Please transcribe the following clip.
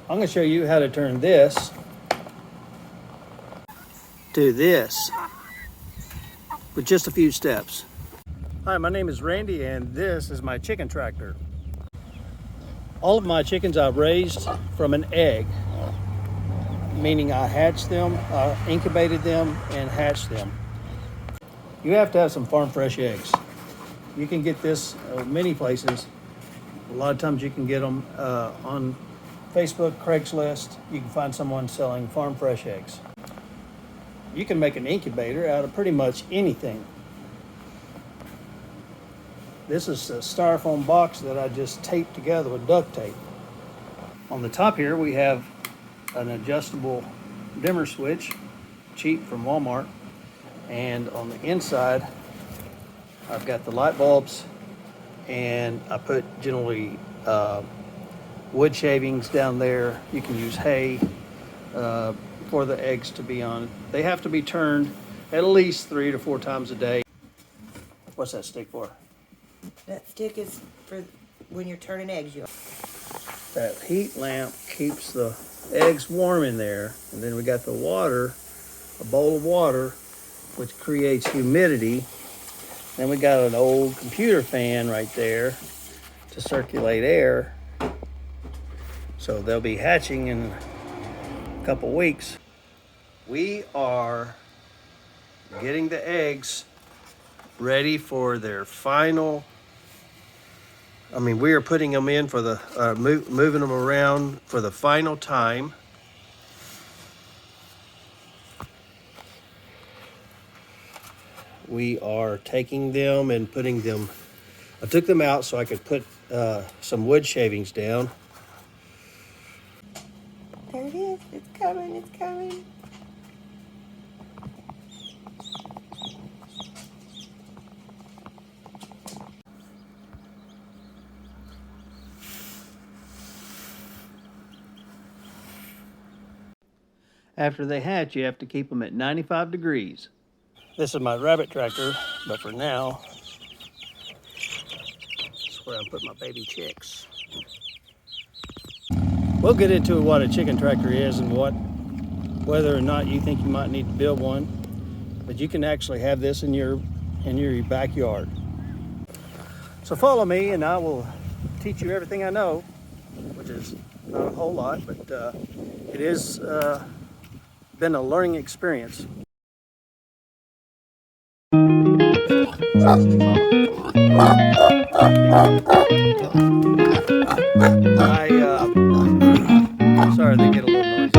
I'm going to show you how to turn this to this with just a few steps. Hi, my name is Randy and this is my chicken tractor. All of my chickens I've raised from an egg, meaning I hatched them, incubated them, and hatched them. You have to have some farm fresh eggs. You can get this many places. A lot of times you can get them on Facebook, Craigslist. You can find someone selling farm fresh eggs. You can make an incubator out of pretty much anything. This is a styrofoam box that I just taped together with duct tape. On the top here we have an adjustable dimmer switch, cheap from Walmart. And on the inside I've got the light bulbs, and I put generally wood shavings down there. You can use hay for the eggs to be on. They have to be turned at least 3 to 4 times a day. What's that stick for? That stick is for when you're turning eggs. That heat lamp keeps the eggs warm in there, and then we got the water, a bowl of water, which creates humidity. Then we got an old computer fan right there to circulate air. So they'll be hatching in a couple weeks. We are getting the eggs ready for their final, we are putting them in for the, moving them around for the final time. We are taking them and putting them, I took them out so I could put some wood shavings down. There it is. It's coming. It's coming. After they hatch, you have to keep them at 95 degrees. This is my rabbit tractor, but for now, that's where I put my baby chicks. We'll get into what a chicken tractor is and whether or not you think you might need to build one, but you can actually have this in your backyard. So follow me and I will teach you everything I know, which is not a whole lot, but it is been a learning experience. Sorry, they get a little noisy.